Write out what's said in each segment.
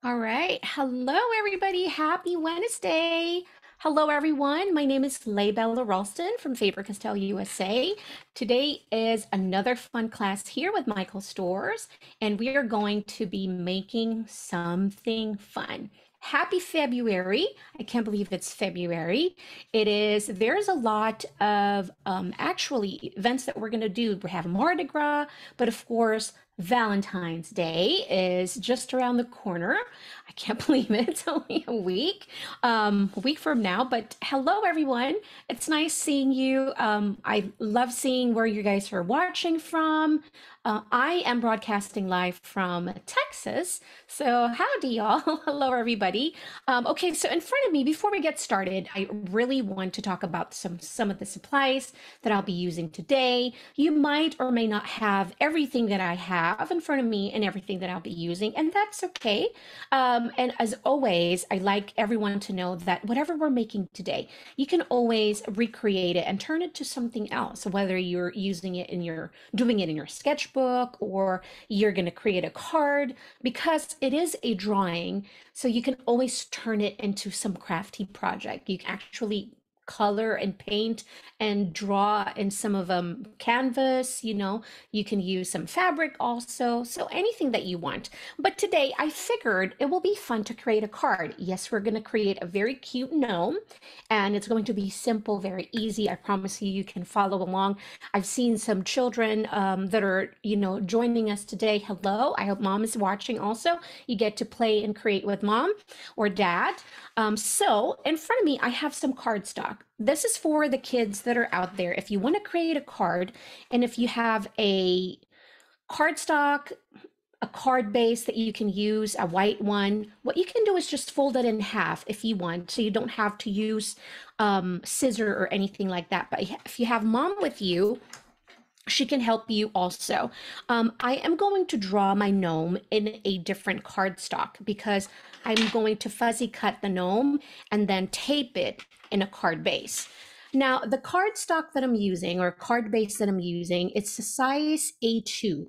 All right. Hello, everybody. Happy Wednesday. Hello, everyone. My name is Laybella Ralston from Faber-Castell, USA. Today is another fun class here with Michael Stores, and we are going to be making something fun. Happy February. I can't believe it's February. There's a lot of actually events that we're going to do. We have Mardi Gras, but of course, Valentine's Day is just around the corner. I can't believe it. It's only a week from now. But hello, everyone. It's nice seeing you. I love seeing where you guys are watching from. I am broadcasting live from Texas. So howdy, y'all. Hello, everybody. Okay, so in front of me, before we get started, I really want to talk about some of the supplies that I'll be using today. You might or may not have everything that I have in front of me and everything that I'll be using, and that's okay. And as always, I like everyone to know that whatever we're making today, you can always recreate it and turn it to something else, whether you're using it doing it in your sketchbook or you're going to create a card, because it is a drawing. So you can always turn it into some crafty project. You can actually color and paint and draw in some of them canvas. You can use some fabric also, so anything that you want. But today I figured it will be fun to create a card. Yes, we're going to create a very cute gnome, and it's going to be simple, very easy. I promise you can follow along. I've seen some children that are joining us today. Hello, I hope mom is watching also. You get to play and create with mom or dad. So in front of me, I have some cardstock. This is for the kids that are out there. If you want to create a card, and if you have a cardstock, a card base that you can use, a white one, what you can do is just fold it in half if you want, so you don't have to use scissor or anything like that. But if you have mom with you, she can help you also. I am going to draw my gnome in a different cardstock because I'm going to fuzzy cut the gnome and then tape it in a card base. Now, the cardstock that I'm using, or card base that I'm using, it's a size A2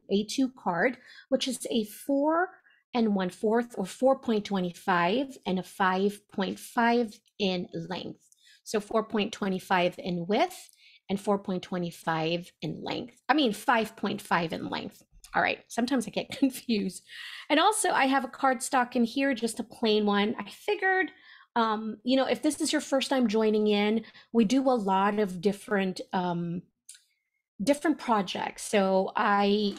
card, which is a 4 and 1/4 or 4.25 and a 5.5 in length. So 4.25 in width and 4.25 in length. I mean, 5.5 in length. All right, sometimes I get confused. And also, I have a cardstock in here, just a plain one. I figured, if this is your first time joining in, we do a lot of different projects. So I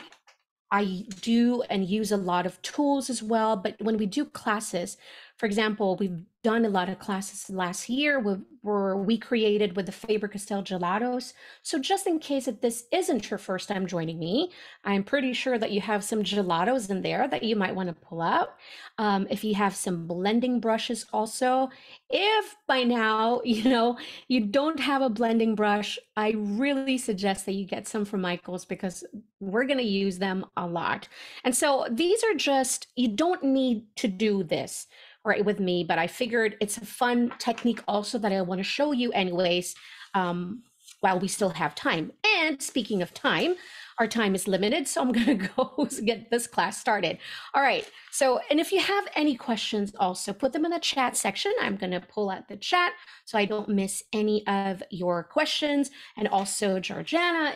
do and use a lot of tools as well. But when we do classes, for example, we've done a lot of classes last year where we created with the Faber-Castell gelatos. So just in case that this isn't your first time joining me, I'm pretty sure that you have some gelatos in there that you might want to pull out. If you have some blending brushes also, if by now, you don't have a blending brush, I really suggest that you get some from Michael's because we're going to use them a lot. And so these are just, you don't need to do this right with me, but I figured it's a fun technique also that I want to show you anyways, while we still have time. And speaking of time, our time is limited, so I'm going to go get this class started. All right. So, and if you have any questions also, put them in the chat section. I'm going to pull out the chat so I don't miss any of your questions. And also Georgiana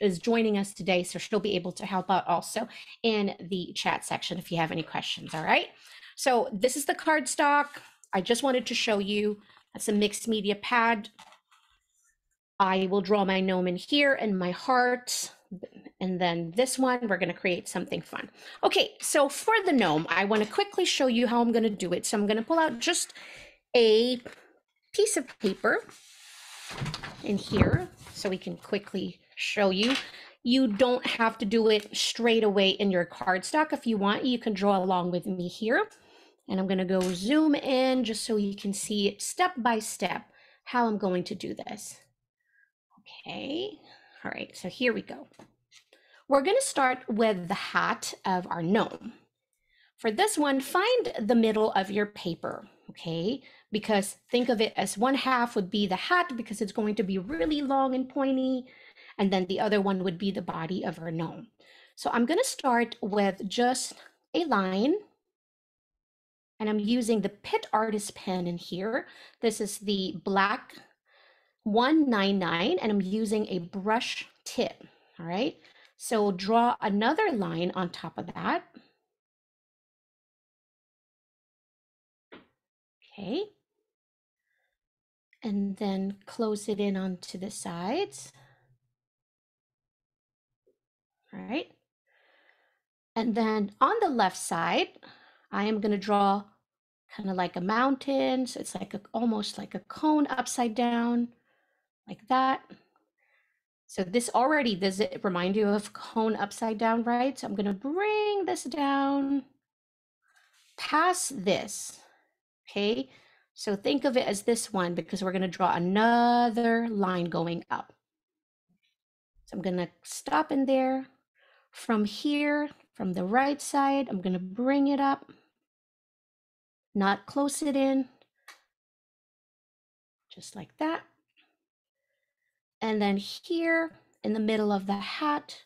is joining us today, so she'll be able to help out also in the chat section if you have any questions. All right. So this is the cardstock. I just wanted to show you. That's a mixed media pad. I will draw my gnome in here and my heart. And then this one, we're going to create something fun. Okay, so for the gnome, I want to quickly show you how I'm going to do it. So I'm going to pull out just a piece of paper in here so we can quickly show you. You don't have to do it straight away in your cardstock. If you want, you can draw along with me here. And I'm going to go zoom in just so you can see it step by step how I'm going to do this. Okay, all right, so here we go. We're going to start with the hat of our gnome. For this one, find the middle of your paper, okay? Because think of it as one half would be the hat because it's going to be really long and pointy, and then the other one would be the body of our gnome. So I'm going to start with just a line And I'm using the Pitt Artist pen in here. This is the black 199, and I'm using a brush tip. All right. So draw another line on top of that. Okay. And then close it in onto the sides. All right. And then on the left side, I am going to draw kind of like a mountain. So it's like almost like a cone upside down, like that. So this already, does it remind you of cone upside down, right? So I'm going to bring this down past this. Okay. So think of it as this one because we're going to draw another line going up. So I'm going to stop in there. From here, from the right side, I'm going to bring it up, not close it in, just like that. And then here in the middle of the hat,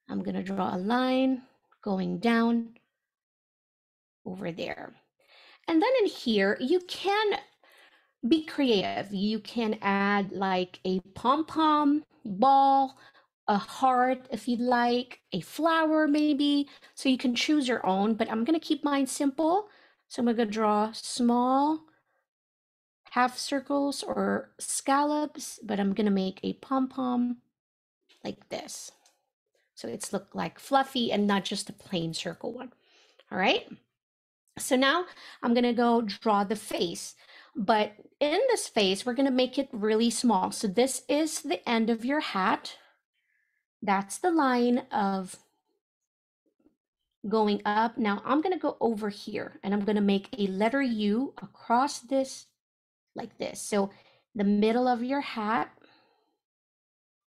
I'm going to draw a line going down over there. And then in here, you can be creative. You can add like a pom-pom ball, a heart if you'd like, a flower maybe. So you can choose your own, but I'm going to keep mine simple. So I'm going to draw small half circles or scallops, but I'm going to make a pom-pom like this. So it's look like fluffy and not just a plain circle one. All right. So now I'm going to go draw the face, but in this face, we're going to make it really small. So this is the end of your hat. That's the line of going up. Now I'm going to go over here and I'm going to make a letter U across this like this. So the middle of your hat,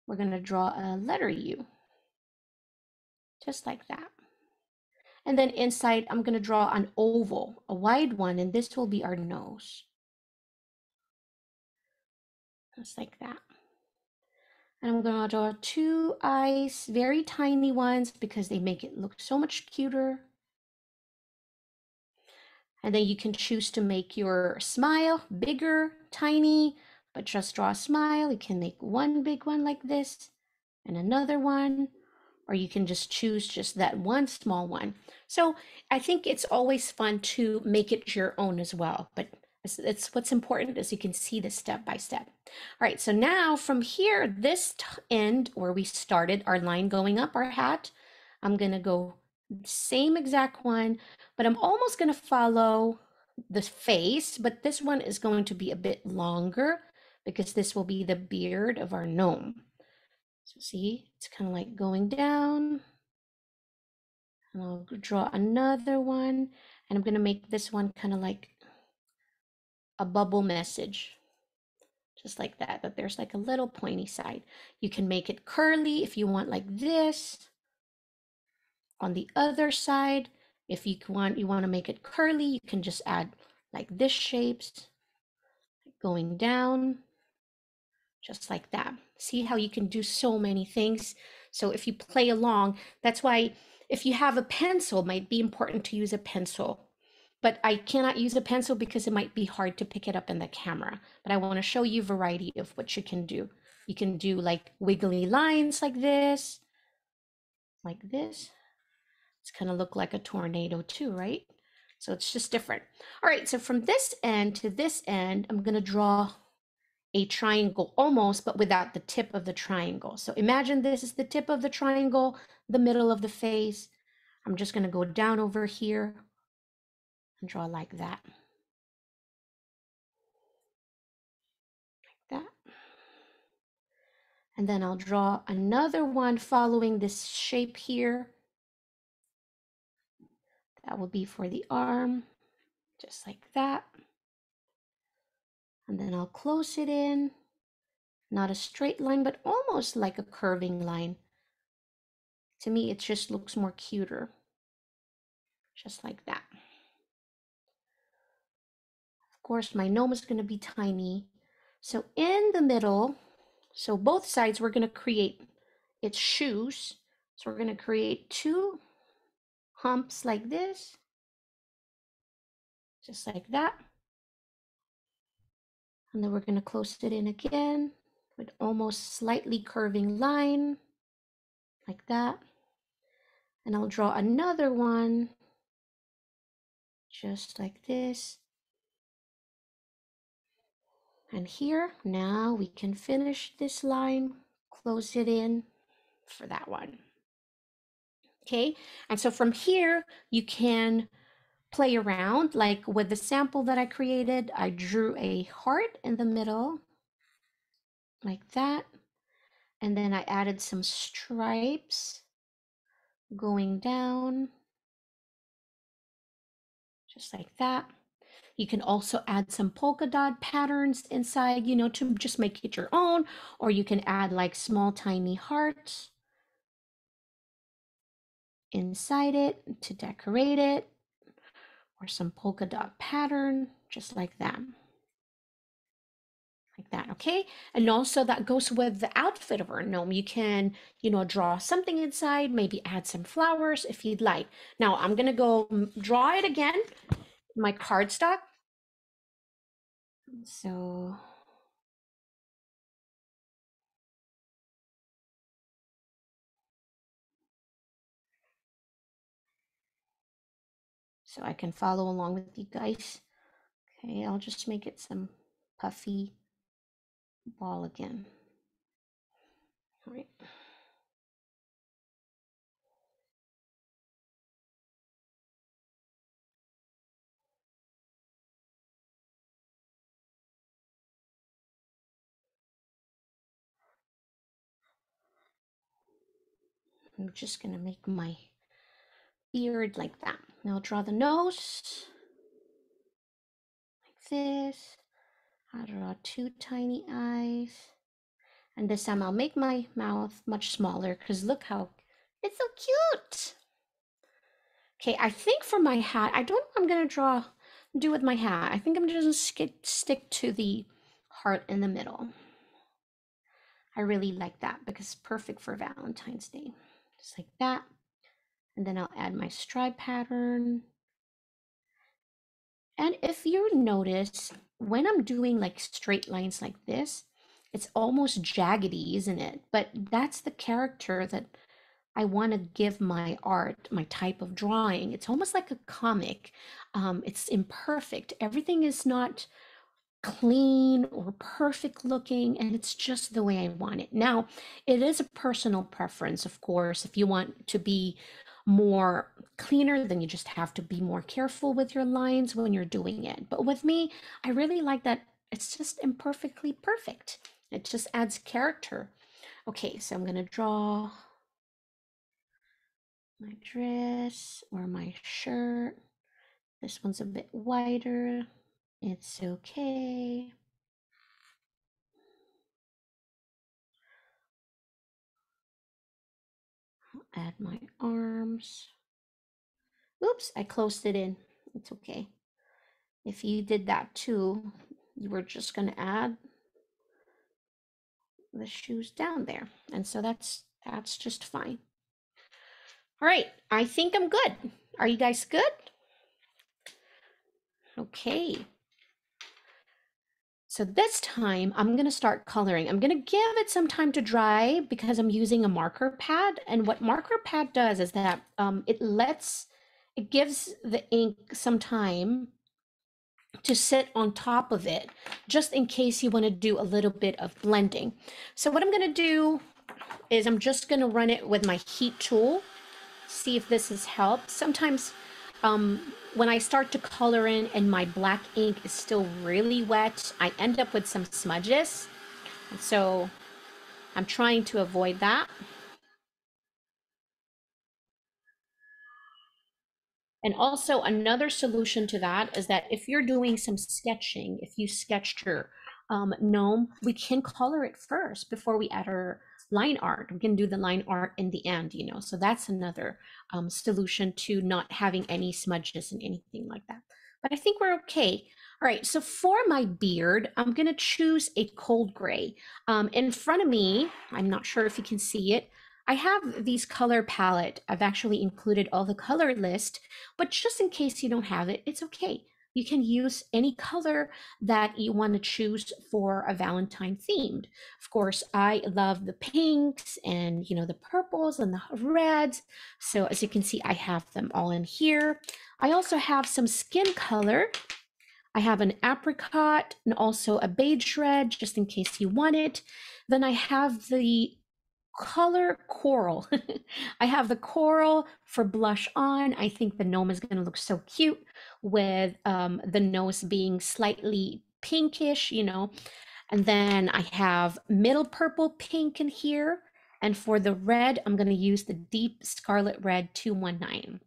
we're going to draw a letter U, just like that. And then inside, I'm going to draw an oval, a wide one, and this will be our nose. Just like that. And I'm going to draw two eyes, very tiny ones, because they make it look so much cuter. And then you can choose to make your smile bigger, tiny, but just draw a smile. You can make one big one like this and another one, or you can just choose just that one small one. So I think it's always fun to make it your own as well, but it's what's important is you can see this step by step. All right, so now from here, this end where we started our line going up our hat, I'm gonna go same exact one, but I'm almost gonna follow the face, but this one is going to be a bit longer because this will be the beard of our gnome. So see, it's kind of like going down. And I'll draw another one, and I'm going to make this one kind of like a bubble message, just like that, but there's like a little pointy side. You can make it curly if you want like this. On the other side, if you want to make it curly, you can just add like this shapes going down, just like that. See how you can do so many things. So if you play along, that's why if you have a pencil, it might be important to use a pencil. But I cannot use a pencil because it might be hard to pick it up in the camera. But I want to show you a variety of what you can do. You can do like wiggly lines like this. It's kind of look like a tornado too, right? So it's just different. All right, so from this end to this end, I'm going to draw a triangle almost, but without the tip of the triangle. So imagine this is the tip of the triangle, the middle of the face. I'm just going to go down over here and draw like that. Like that. And then I'll draw another one following this shape here. That will be for the arm, just like that. And then I'll close it in. Not a straight line, but almost like a curving line. To me, it just looks more cuter. Just like that. Of course, my gnome is going to be tiny. So in the middle, so both sides, we're going to create its shoes. So we're going to create two humps like this. just like that. And then we're going to close it in again with almost slightly curving line, like that. And I'll draw another one, just like this. And here, now we can finish this line, close it in for that one. Okay, and so from here, you can play around. Like with the sample that I created, I drew a heart in the middle, like that. And then I added some stripes going down, just like that. You can also add some polka dot patterns inside, you know, to just make it your own, or you can add like small tiny hearts inside it to decorate it, or some polka dot pattern, just like that. Like that, okay? And also that goes with the outfit of our gnome. You can, you know, draw something inside, maybe add some flowers if you'd like. Now I'm gonna go draw it again, my cardstock. So I can follow along with you guys. Okay, I'll just make it some puffy ball again. All right. I'm just gonna make my beard like that. Now I'll draw the nose like this. I'll draw two tiny eyes. And this time I'll make my mouth much smaller because look how it's so cute. Okay, I think for my hat, I don't know what I'm gonna do with my hat. I think I'm just gonna stick to the heart in the middle. I really like that because it's perfect for Valentine's Day. Just like that. And then I'll add my stripe pattern. And if you notice, when I'm doing like straight lines like this, it's almost jaggedy, isn't it? But that's the character that I want to give my art, my type of drawing. It's almost like a comic. It's imperfect. Everything is not clean or perfect looking, and it's just the way I want it. Now, it is a personal preference, of course. If you want to be more cleaner, then you just have to be more careful with your lines when you're doing it. But with me, I really like that it's just imperfectly perfect. It just adds character. Okay, so I'm gonna draw my dress or my shirt. This one's a bit wider. It's okay. Add my arms. Oops, I closed it in. It's okay. If you did that too, you were just gonna add the shoes down there. And so that's just fine. All right, I think I'm good. Are you guys good? Okay. So this time I'm going to start coloring. I'm going to give it some time to dry because I'm using a marker pad. And what marker pad does is that it gives the ink some time to sit on top of it, just in case you want to do a little bit of blending. So what I'm going to do is I'm just going to run it with my heat tool, see if this has helped. Sometimes when I start to color in and my black ink is still really wet, I end up with some smudges. And so I'm trying to avoid that. And also another solution to that is that if you're doing some sketching, if you sketched your gnome, we can color it first before we add our line art. We can do the line art in the end, you know, so that's another solution to not having any smudges and anything like that. But I think we're okay. All right, so for my beard, I'm gonna choose a cold gray. In front of me, I'm not sure if you can see it, I have these color palette. I've actually included all the color list, but just in case you don't have it, it's okay. you can use any color that you want to choose for a Valentine themed. Of course, I love the pinks and the purples and the reds. So as you can see, I have them all in here. I also have some skin color. I have an apricot and also a beige red, just in case you want it. Then I have the color coral. I have the coral for blush on. I think the gnome is going to look so cute with the nose being slightly pinkish, And then I have middle purple pink in here. And for the red, I'm going to use the deep Scarlet Red 219.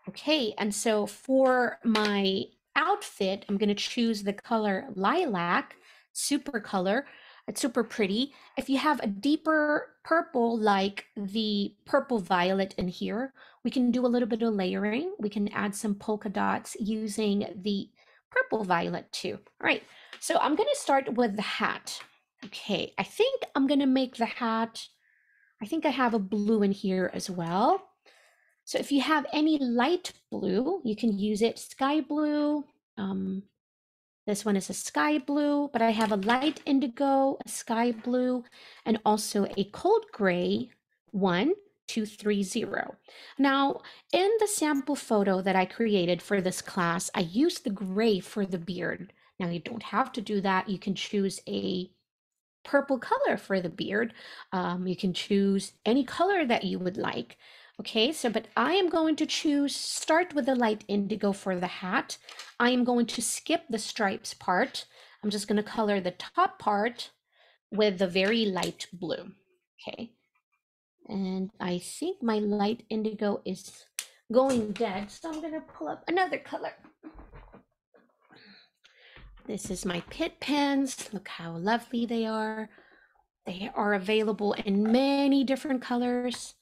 Okay, and so for my outfit, I'm going to choose the color Lilac, super color. It's super pretty. If you have a deeper purple, like the purple violet in here, we can do a little bit of layering. We can add some polka dots using the purple violet too. All right, so I'm going to start with the hat. Okay, I think I'm going to make the hat, I think I have a blue in here as well. So if you have any light blue, you can use it. Sky blue. This one is a sky blue, but I have a light indigo, a sky blue, and also a cold gray 1230. Now, in the sample photo that I created for this class, I used the gray for the beard. Now, you don't have to do that. You can choose a purple color for the beard. You can choose any color that you would like. Okay, so but I am going to start with the light indigo for the hat. I am going to skip the stripes part. I'm just going to color the top part with the very light blue. Okay, and I think my light indigo is going dead, so I'm going to pull up another color. This is my Pitt pens. Look how lovely they are. They are available in many different colors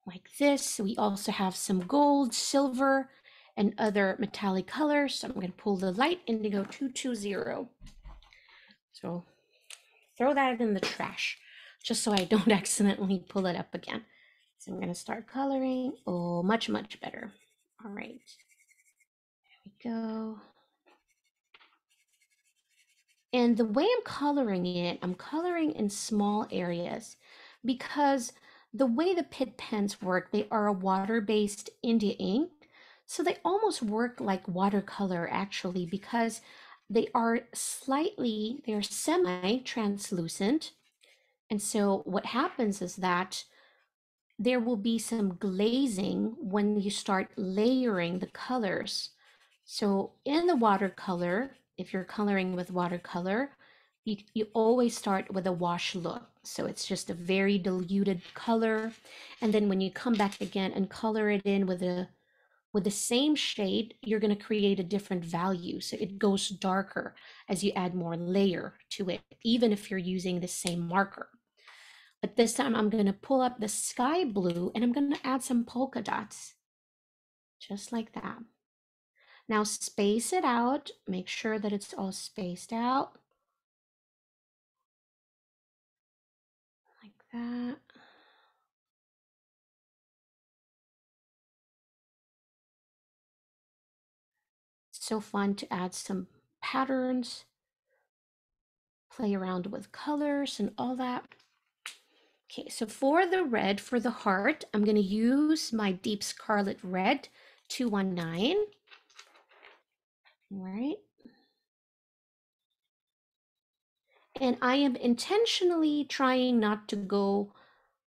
like this. We also have some gold, silver, and other metallic colors. So I'm going to pull the light indigo 220. So throw that in the trash just so I don't accidentally pull it up again. So I'm going to start coloring. Oh, much, much better. All right. There we go. And the way I'm coloring it, I'm coloring in small areas because the way the Pitt pens work, they are a water-based India ink. So they almost work like watercolor actually because they are semi-translucent. And so what happens is that there will be some glazing when you start layering the colors. So in the watercolor, if you're coloring with watercolor, you always start with a wash look. So it's just a very diluted color. And then when you come back again and color it in with the same shade, you're going to create a different value. So it goes darker as you add more layer to it, even if you're using the same marker. But this time I'm going to pull up the sky blue and I'm going to add some polka dots, just like that. Now space it out, make sure that it's all spaced out. Like that. It's so fun to add some patterns, play around with colors and all that. Okay, so for the red, for the heart, I'm going to use my deep Scarlet Red 219. All right. And I am intentionally trying not to go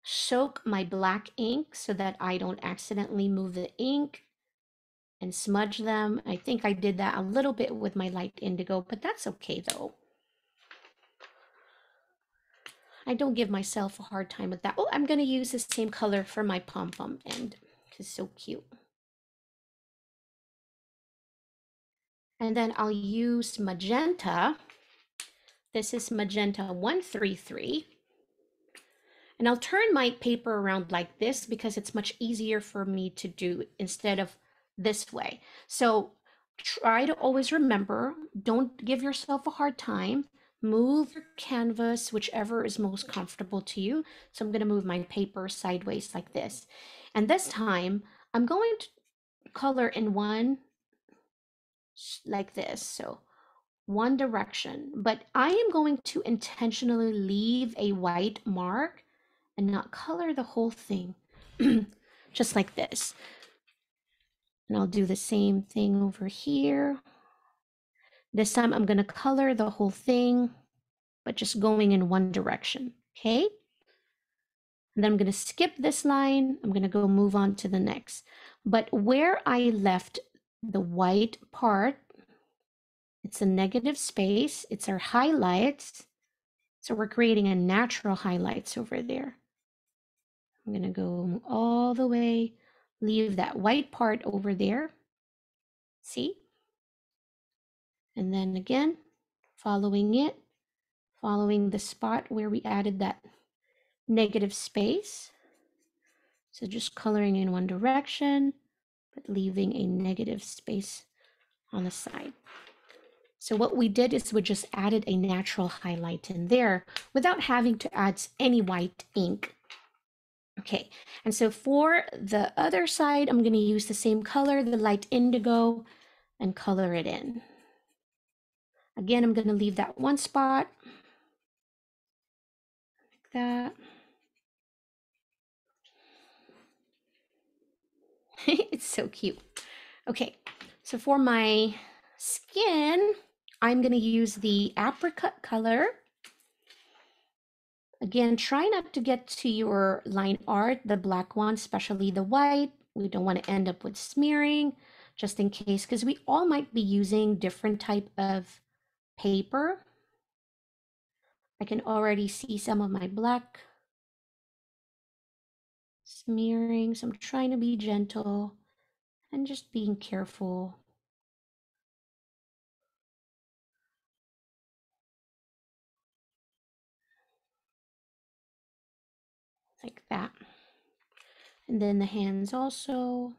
soak my black ink so that I don't accidentally move the ink and smudge them. I think I did that a little bit with my light indigo, but that's okay though. I don't give myself a hard time with that. Oh, I'm going to use the same color for my pom-pom end. It's so cute. And then I'll use magenta. This is magenta 133. And I'll turn my paper around like this because it's much easier for me to do instead of this way. So try to always remember, don't give yourself a hard time. Move your canvas, whichever is most comfortable to you. So I'm going to move my paper sideways like this. And this time I'm going to color in one like this. So one direction, but I am going to intentionally leave a white mark and not color the whole thing, just like this. And I'll do the same thing over here. This time I'm going to color the whole thing, but just going in one direction, okay? And then I'm going to skip this line. I'm going to go move on to the next. But where I left the white part, it's a negative space. It's our highlights. So we're creating a natural highlights over there. I'm going to go all the way, leave that white part over there. See? And then again, following it, following the spot where we added that negative space. So just coloring in one direction, but leaving a negative space on the side. So what we did is we just added a natural highlight in there without having to add any white ink. Okay, and so for the other side, I'm going to use the same color, the light indigo, and color it in. Again, I'm going to leave that one spot, like that. It's so cute. Okay, so for my skin, I'm going to use the apricot color. Again, try not to get to your line art, the black one, especially the white. We don't want to end up with smearing, just in case, because we all might be using different type of paper. I can already see some of my black smearing, so I'm trying to be gentle and just being careful. Like that. And then the hands also.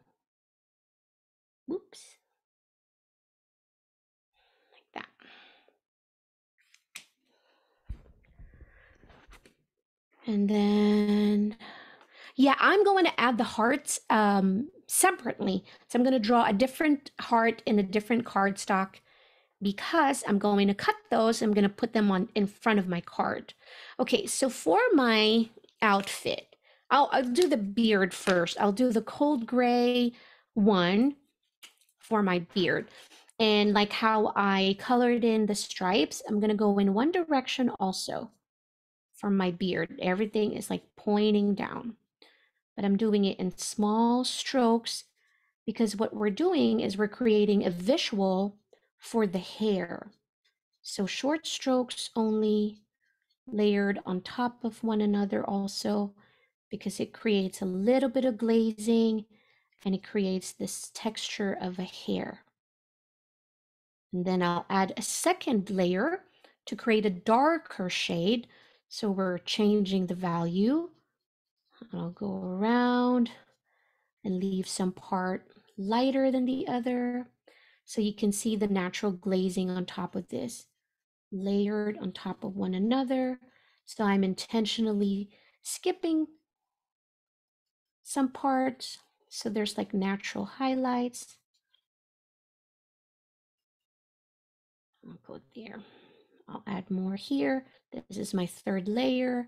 Whoops. Like that. And then, yeah, I'm going to add the hearts separately. So I'm going to draw a different heart in a different cardstock because I'm going to cut those. I'm going to put them on in front of my card. Okay, so for my outfit, I'll do the beard first. I'll do the cold gray one for my beard. And like how I colored in the stripes, I'm going to go in one direction also for my beard. Everything is like pointing down, but I'm doing it in small strokes because what we're doing is we're creating a visual for the hair. So short strokes only, layered on top of one another also, because it creates a little bit of glazing and it creates this texture of a hair. And then I'll add a second layer to create a darker shade. So we're changing the value. I'll go around and leave some part lighter than the other. So you can see the natural glazing on top of this, layered on top of one another. So I'm intentionally skipping some parts. So there's like natural highlights. I'll go there. I'll add more here. This is my third layer,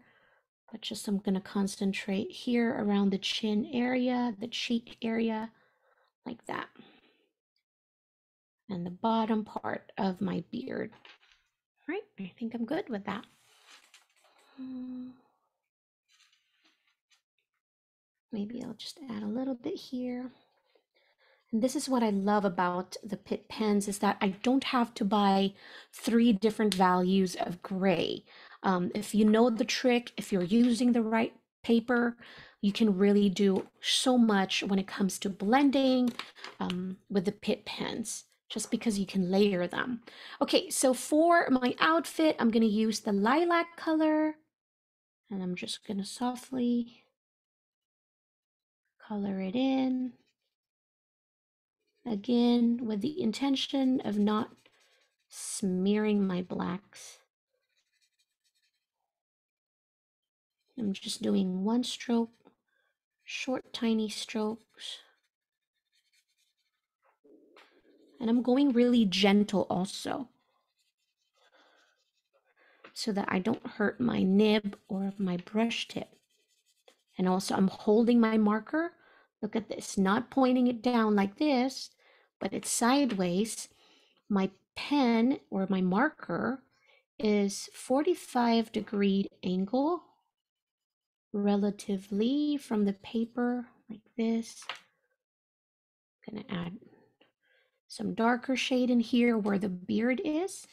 but just I'm going to concentrate here around the chin area, the cheek area, like that. And the bottom part of my beard. All right, I think I'm good with that. Maybe I'll just add a little bit here. And this is what I love about the Pitt pens is that I don't have to buy 3 different values of gray. If you know the trick, if you're using the right paper, you can really do so much when it comes to blending with the Pitt pens, just because you can layer them. Okay, so for my outfit, I'm going to use the lilac color, and I'm just going to softly color it in. Again, with the intention of not smearing my blacks. I'm just doing one stroke, short, tiny strokes. And I'm going really gentle also, so that I don't hurt my nib or my brush tip. And also I'm holding my marker. Look at this, not pointing it down like this, but it's sideways. My pen or my marker is 45-degree angle relatively from the paper, like this. I'm gonna add some darker shade in here where the beard is.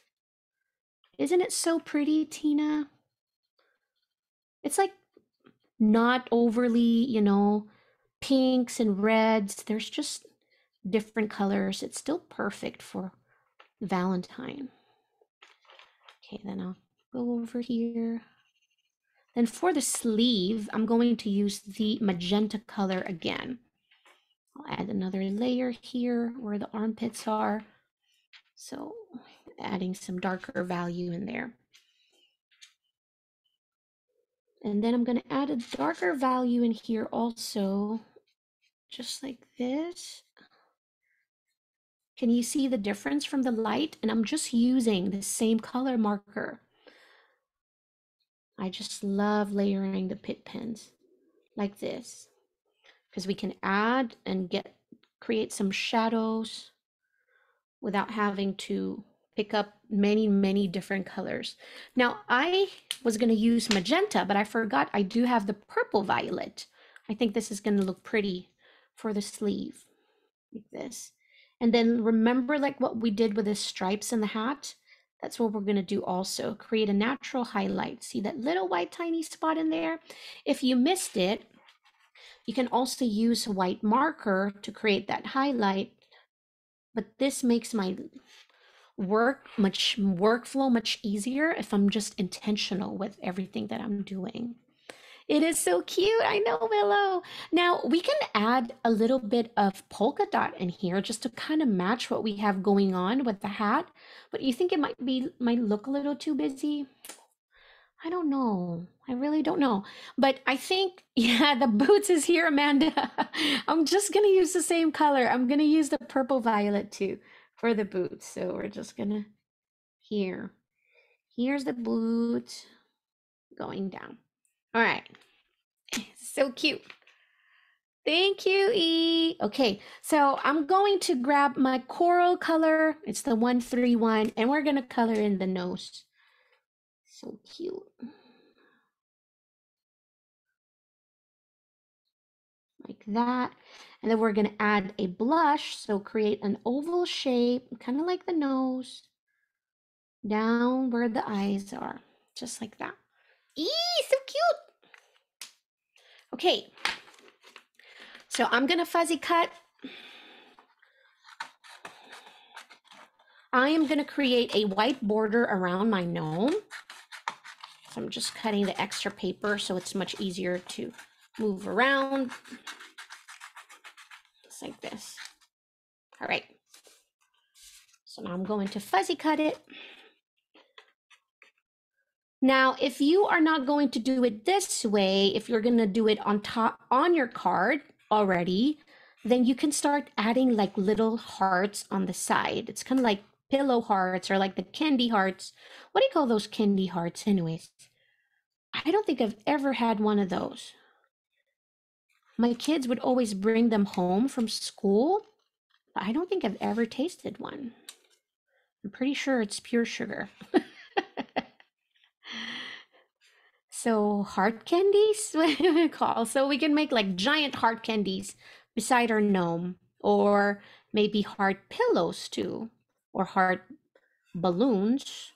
Isn't it so pretty, Tina? It's like not overly, you know, pinks and reds. There's just different colors. It's still perfect for Valentine. Okay, then I'll go over here. Then for the sleeve, I'm going to use the magenta color again. I'll add another layer here where the armpits are. So adding some darker value in there. And then I'm going to add a darker value in here also, just like this. Can you see the difference from the light? And I'm just using the same color marker. I just love layering the Pitt pens like this, because we can add and create some shadows without having to pick up many different colors. Now I was going to use magenta, but I forgot I do have the purple violet. I think this is going to look pretty for the sleeve, like this. And then remember, like what we did with the stripes in the hat, that's what we're going to do also. Create a natural highlight. See that little white tiny spot in there? If you missed it, you can also use a white marker to create that highlight. But this makes my workflow much easier if I'm just intentional with everything that I'm doing. It is so cute. I know, Willow. Now we can add a little bit of polka dot in here just to kind of match what we have going on with the hat. But you think it might look a little too busy? I don't know. I really don't know. But I think, yeah, the boots is here, Amanda. I'm just going to use the same color. I'm going to use the purple violet too for the boots. So we're just going to, here's the boot going down. All right. So cute. Thank you, E. Okay, so I'm going to grab my coral color. It's the 131, and we're going to color in the nose. So cute. Like that. And then we're going to add a blush. So create an oval shape, kind of like the nose, down where the eyes are, just like that. Eee, so cute. Okay. So I'm going to fuzzy cut. I am going to create a white border around my gnome. So I'm just cutting the extra paper so it's much easier to move around. Just like this. All right. So now I'm going to fuzzy cut it. Now, if you are not going to do it this way, if you're going to do it on your card already, then you can start adding like little hearts on the side. It's kind of like pillow hearts or like the candy hearts. What do you call those candy hearts anyways? I don't think I've ever had one of those. My kids would always bring them home from school, but I don't think I've ever tasted one. I'm pretty sure it's pure sugar. So heart candies, what do we call? So we can make like giant heart candies beside our gnome, or maybe heart pillows too, or heart balloons.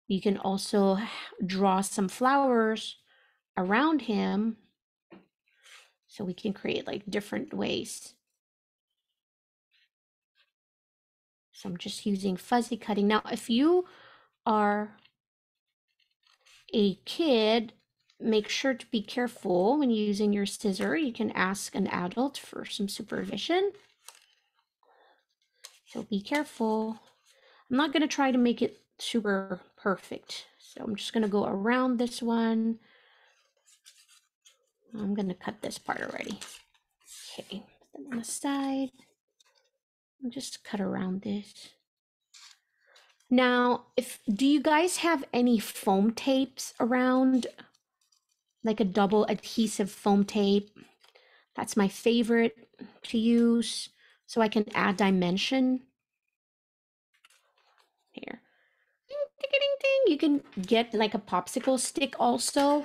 You can also draw some flowers around him, so we can create like different ways. So I'm just using fuzzy cutting. Now, if you are a kid, make sure to be careful when using your scissor. You can ask an adult for some supervision. So be careful. I'm not going to try to make it super perfect. So I'm just going to go around this one. I'm going to cut this part already. Okay. them on the side. I'll just cut around this. Now, do you guys have any foam tapes around? Like a double adhesive foam tape? That's my favorite to use, so I can add dimension. Here. Ding, ding, ding, ding. You can get like a popsicle stick also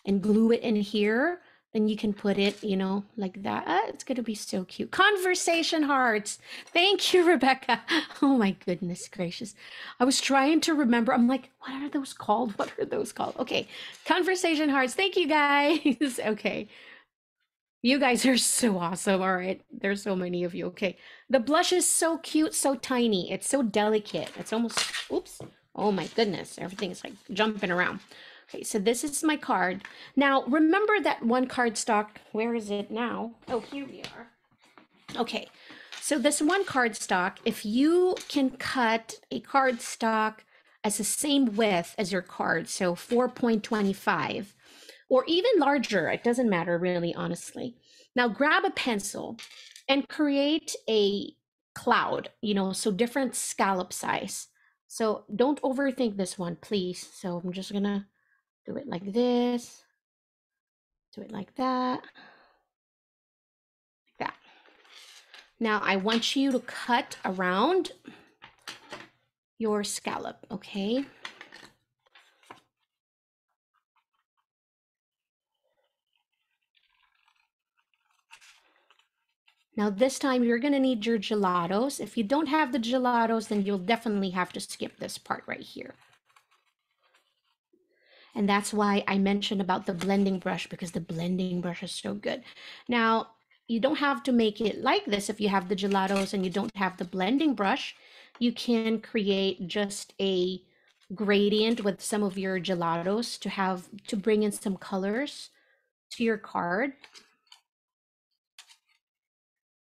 and glue it in here. Then you can put it, you know, like that. It's going to be so cute. Conversation hearts. Thank you, Rebecca. Oh my goodness gracious. I was trying to remember. I'm like, what are those called? What are those called? Okay. Conversation hearts. Thank you, guys. Okay. You guys are so awesome. All right. There's so many of you. Okay. The blush is so cute, so tiny. It's so delicate. It's almost, oops. Oh my goodness. Everything is like jumping around. Okay. So this is my card. Now, remember that one cardstock. Where is it now? Oh, here we are. Okay. So this one cardstock, if you can cut a cardstock as the same width as your card, so 4.25, or even larger, it doesn't matter really, honestly. Now grab a pencil and create a cloud, you know, so different scallop size. So don't overthink this one, please. So I'm just gonna do it like this, do it like that, like that. Now I want you to cut around your scallop, okay? Now this time you're gonna need your gelatos. If you don't have the gelatos, then you'll definitely have to skip this part right here. And that's why I mentioned about the blending brush, because the blending brush is so good. Now, you don't have to make it like this if you have the gelatos and you don't have the blending brush. You can create just a gradient with some of your gelatos to bring in some colors to your card.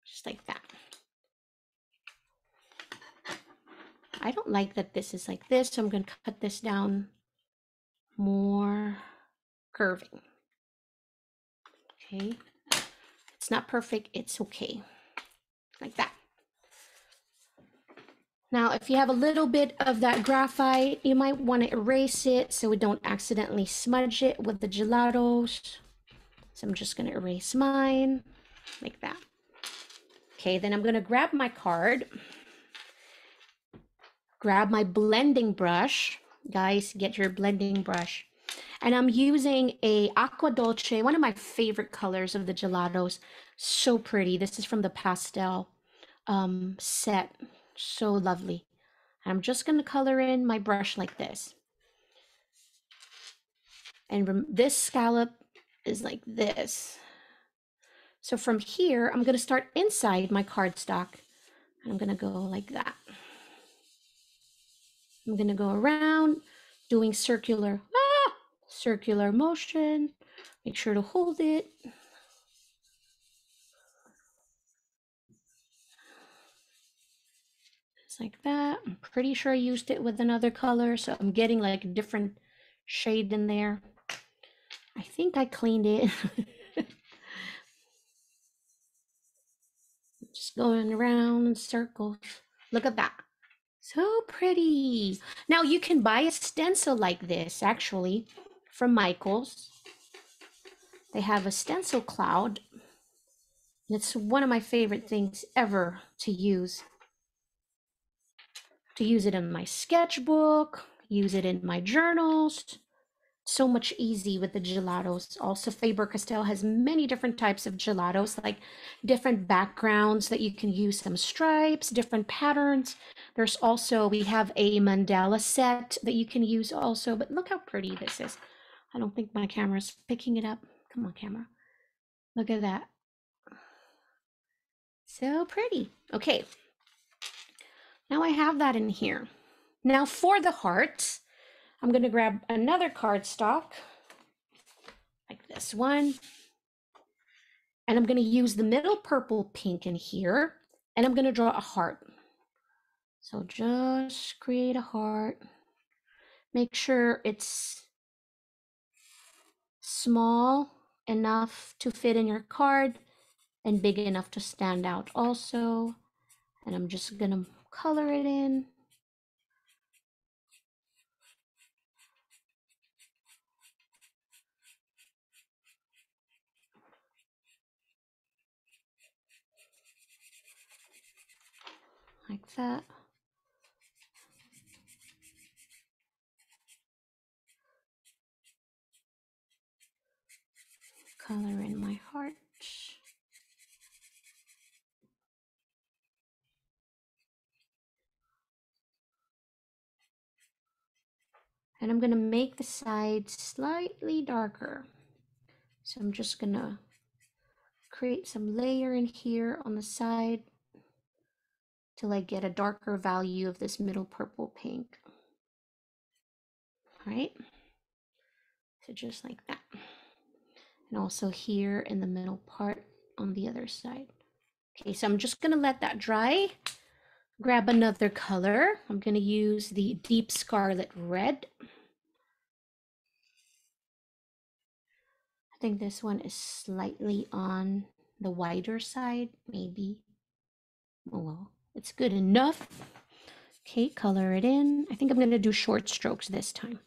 Just like that. I don't like that this is like this, so I'm going to cut this down more curving. Okay. It's not perfect, it's okay. Like that. Now, if you have a little bit of that graphite, you might want to erase it so we don't accidentally smudge it with the gelatos. So I'm just going to erase mine like that. Okay, then I'm going to grab my card, grab my blending brush. Guys, get your blending brush. And I'm using a Aqua Dolce, one of my favorite colors of the gelatos. So pretty. This is from the pastel set. So lovely. I'm just going to color in my brush like this. And this scallop is like this. So from here, I'm going to start inside my cardstock. I'm going to go like that. I'm going to go around doing circular motion. Make sure to hold it. Just like that. I'm pretty sure I used it with another color, so I'm getting like a different shade in there. I think I cleaned it. Just going around in circles. Look at that. So pretty. Now you can buy a stencil like this actually from Michael's. They have a stencil cloud. It's one of my favorite things ever to use. To use it in my sketchbook, use it in my journals. So much easy with the gelatos. Also, Faber-Castell has many different types of gelatos, like different backgrounds that you can use, some stripes, different patterns. There's also, we have a mandala set that you can use also, but look how pretty this is. I don't think my camera's picking it up. Come on, camera. Look at that. So pretty. Okay. Now I have that in here. Now for the hearts, I'm going to grab another cardstock, like this one. And I'm going to use the middle purple pink in here, and I'm going to draw a heart. So just create a heart. Make sure it's small enough to fit in your card. and big enough to stand out also. And I'm just gonna color it in. Like that. Color in my heart. And I'm gonna make the sides slightly darker. So I'm just gonna create some layer in here on the side till I get a darker value of this middle purple pink. All right, so just like that. And also here in the middle part on the other side. Okay, so I'm just gonna let that dry. Grab another color. I'm gonna use the deep scarlet red. I think this one is slightly on the wider side, maybe. Oh well, it's good enough. Okay, color it in. I think I'm gonna do short strokes this time.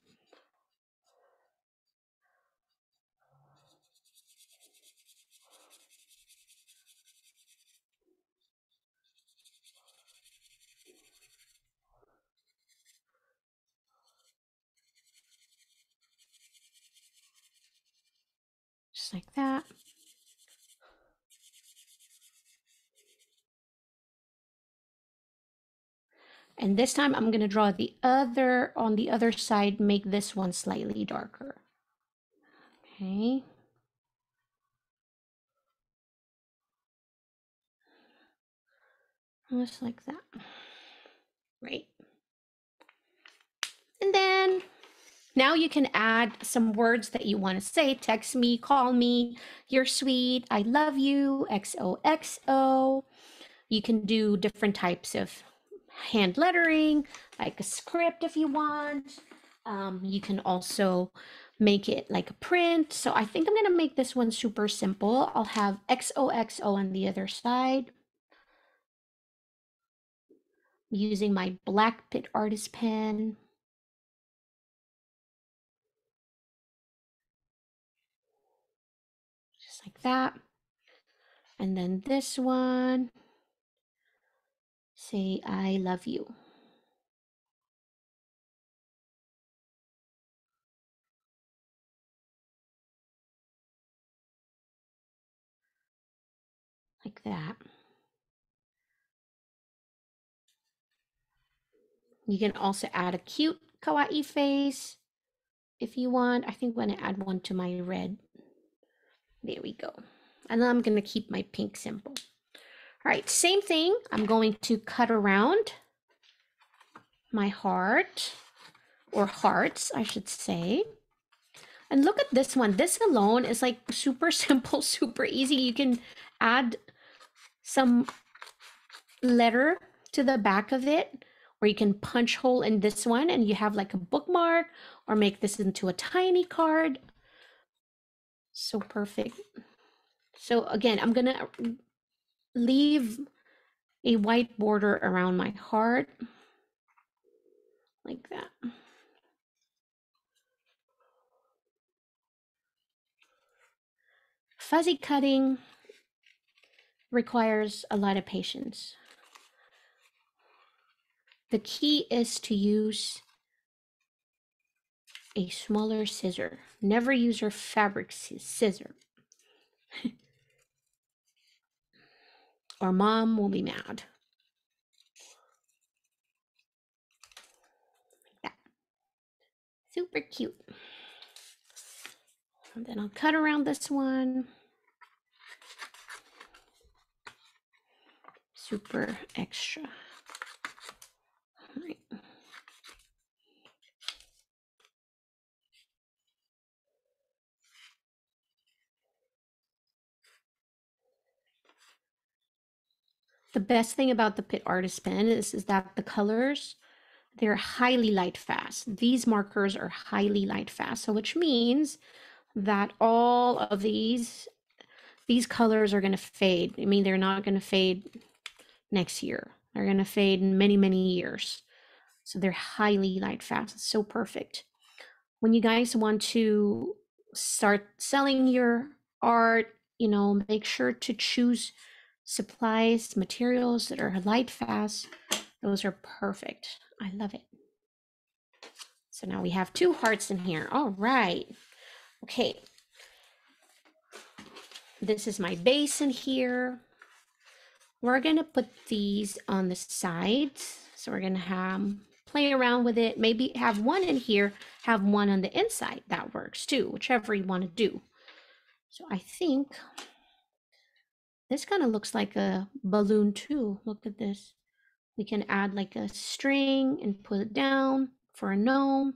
Just like that. And this time I'm gonna draw the other, on the other side, make this one slightly darker. Okay. Just like that. Right. And then now you can add some words that you want to say. Text me, call me, you're sweet, I love you, XOXO. You can do different types of hand lettering, like a script if you want. You can also make it like a print. So I think I'm going to make this one super simple. I'll have XOXO on the other side. Using my black Pitt artist pen. Just like that. And then this one, say I love you. Like that. You can also add a cute kawaii face if you want. I think I'm going to add one to my red. There we go. And then I'm going to keep my pink simple. All right, same thing. I'm going to cut around my heart, or hearts, I should say. And look at this one. This alone is like super simple, super easy. You can add some letter to the back of it, or you can punch hole in this one and you have like a bookmark, or make this into a tiny card. So perfect. So again, I'm gonna leave a white border around my heart like that. Fuzzy cutting requires a lot of patience. The key is to use a smaller scissor. Never use your fabric scissor, or mom will be mad. Like that. Super cute. And then I'll cut around this one. Super extra. All right. The best thing about the Pitt Artist Pen is that the colors, they're highly light fast. These markers are highly light fast, so which means that all of these these colors are going to fade. I mean, they're not going to fade next year. They're going to fade in many, many years. So they're highly light fast. It's so perfect. When you guys want to start selling your art, you know, make sure to choose supplies, materials that are light fast. Those are perfect. I love it. So now we have 2 hearts in here. All right. Okay. This is my base in here. We're going to put these on the sides. So we're going to play around with it. Maybe have one in here, have one on the inside. That works too, whichever you want to do. So I think this kind of looks like a balloon too. Look at this. We can add like a string and put it down for a gnome.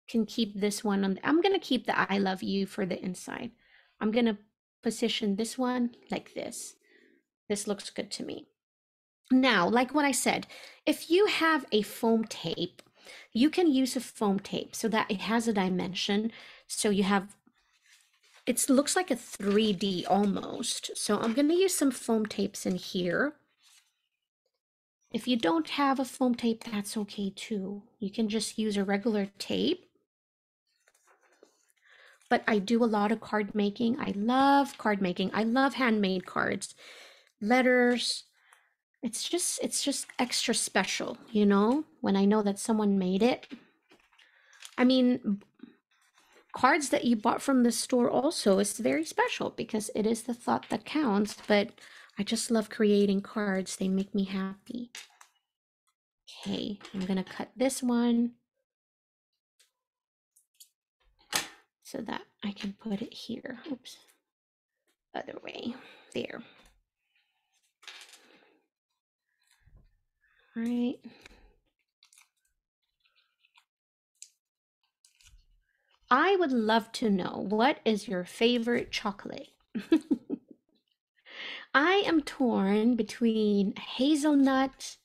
Can keep this one on. I'm going to keep the I love you for the inside. I'm going to position this one like this. This looks good to me. Now, like what I said, if you have a foam tape, you can use a foam tape so that it has a dimension. So you have, it looks like a 3D almost. So I'm going to use some foam tapes in here. If you don't have a foam tape, that's okay too. You can just use a regular tape. But I do a lot of card making. I love card making. I love handmade cards, letters. It's just extra special, you know, when I know that someone made it. I mean, cards that you bought from the store also is very special because it is the thought that counts. But I just love creating cards. They make me happy. Okay, I'm gonna cut this one so that I can put it here. Oops, other way, there. All right. I would love to know, what is your favorite chocolate? I am torn between hazelnut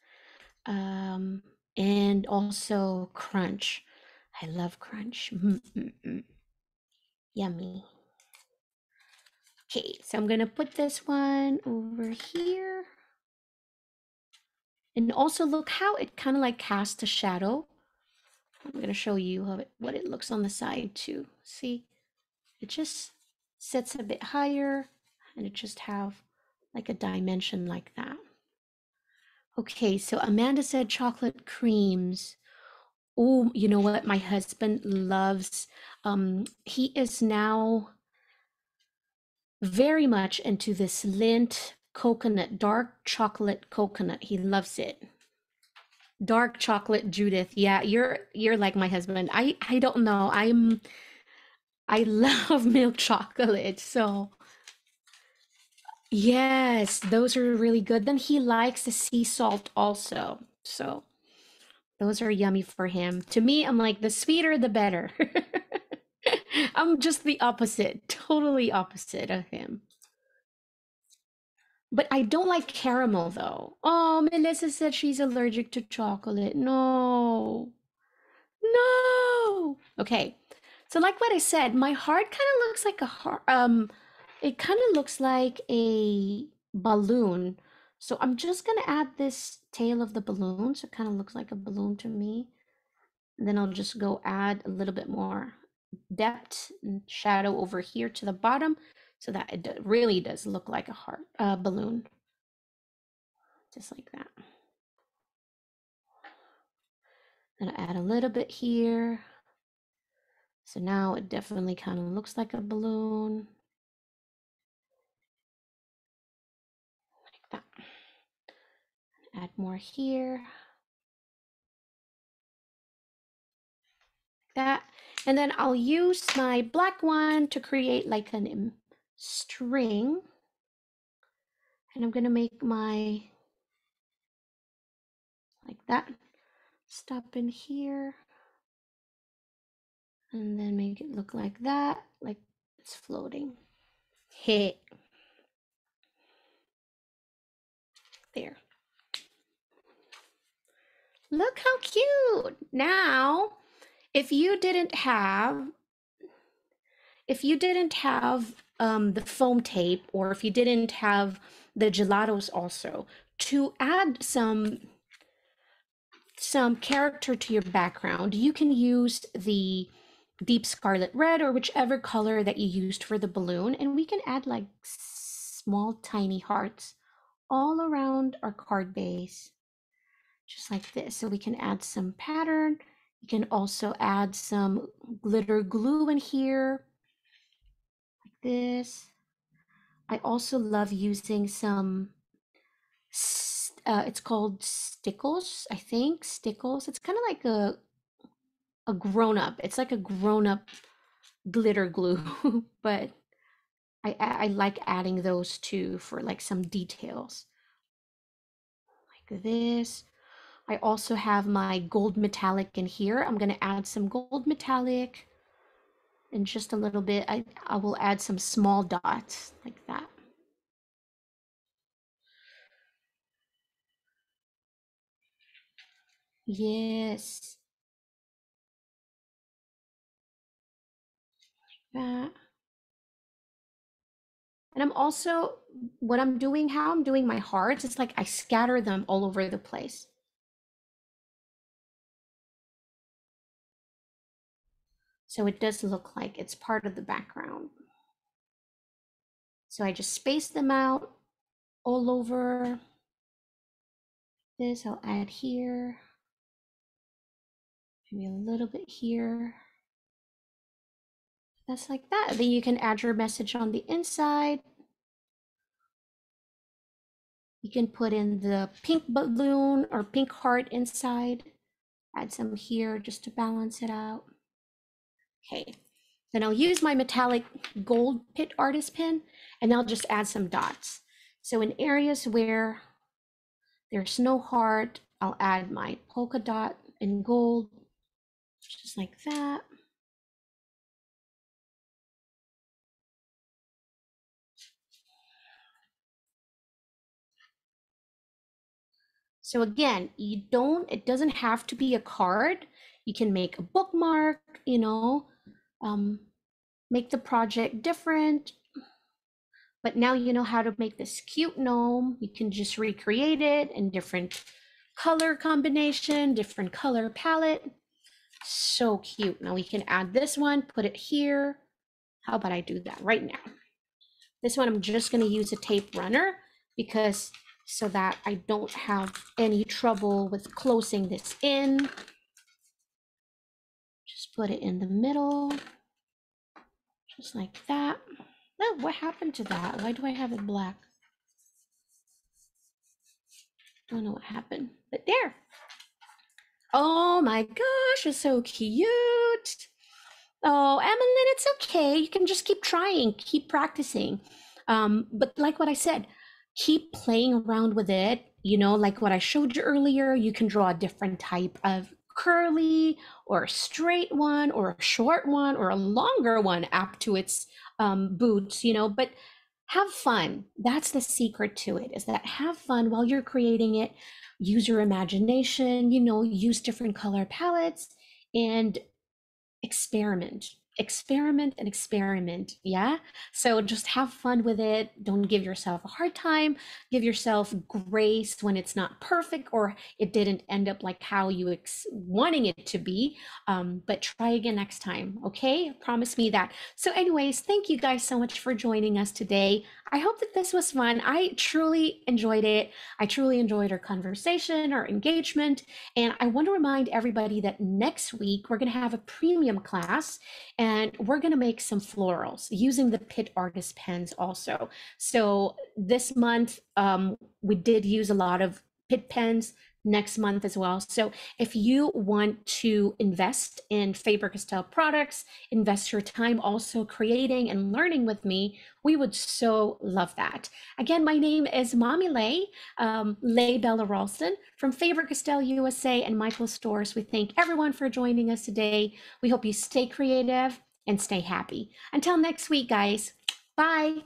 and also crunch. I love crunch. Yummy. Okay, so I'm gonna put this one over here. And also look how it kind of like casts a shadow. I'm gonna show you what it looks on the side too. See, it just sits a bit higher and it just have like a dimension like that. Okay, so Amanda said chocolate creams. Oh, you know what? My husband loves, he is now very much into this Lindt coconut, dark chocolate coconut. He loves it. Dark chocolate Judith. Yeah, you're like my husband. I don't know. I love milk chocolate. So yes, those are really good. Then he likes the sea salt also. So those are yummy for him. To me, I'm like, the sweeter the better. I'm just the opposite, totally opposite of him. But I don't like caramel though. Oh, Melissa said she's allergic to chocolate. No. No. Okay. So like what I said, my heart kind of looks like a heart. It kind of looks like a balloon. So I'm just gonna add this tail of the balloon. So it kind of looks like a balloon to me. And then I'll just go add a little bit more depth and shadow over here to the bottom so that it really does look like a heart balloon. Just like that. And I add a little bit here. So now it definitely kind of looks like a balloon. Like that. Add more here. Like that. And then I'll use my black one to create like a string. And I'm gonna make my, like that, stop in here. And then make it look like that, like it's floating. Hey. There. Look how cute. Now, if you didn't have the foam tape, or if you didn't have the gelatos also, to add some character to your background, you can use the deep scarlet red or whichever color that you used for the balloon, and we can add like small tiny hearts all around our card base, just like this. So we can add some pattern. You can also add some glitter glue in here, like this. I also love using some, it's called stickles, I think, stickles. It's kind of like a grown-up. It's like a grown-up glitter glue, but I like adding those too for like some details, like this. I also have my gold metallic in here. I'm gonna add some gold metallic in just a little bit. I will add some small dots like that. Yes, that. And I'm also, what I'm doing, how I'm doing my hearts, it's like I scatter them all over the place. So it does look like it's part of the background. So I just space them out all over. This I'll add here, maybe a little bit here. That's like that. Then you can add your message on the inside. You can put in the pink balloon or pink heart inside. Add some here just to balance it out. Okay, then I'll use my metallic gold Pitt artist pen and I'll just add some dots. So in areas where there's no heart, I'll add my polka dot in gold, just like that. So again, it doesn't have to be a card. You can make a bookmark, make the project different. But now you know how to make this cute gnome. You can just recreate it in different color combination, different color palette. So cute. Now we can add this one, put it here. How about I do that right now? This one I'm just going to use a tape runner because so that I don't have any trouble with closing this in. Just put it in the middle, just like that. No, what happened to that? Why do I have it black? Don't know what happened, but there. Oh my gosh, it's so cute. Oh, Emmeline, it's okay. You can just keep trying, keep practicing. But like what I said, keep playing around with it. Like what I showed you earlier, you can draw a different type of curly or a straight one or a short one or a longer one up to its boots, but have fun. That's the secret to it, is that have fun while you're creating it. Use your imagination, use different color palettes and experiment and experiment. Yeah, so just have fun with it. Don't give yourself a hard time. Give yourself grace when it's not perfect or it didn't end up like how you wanting it to be, but try again next time. Okay, promise me that. So anyways, thank you guys so much for joining us today. I hope that this was fun. I truly enjoyed it. I truly enjoyed our conversation, our engagement. And I want to remind everybody that next week we're going to have a premium class and we're going to make some florals using the Pitt artist pens also. So this month we did use a lot of Pitt pens, next month as well. So if you want to invest in Faber-Castell products, invest your time also creating and learning with me, we would so love that. Again, my name is Mommy Lay, Lay Bella Ralston from Faber-Castell USA and Michael's Stores. We thank everyone for joining us today. We hope you stay creative and stay happy. Until next week, guys. Bye.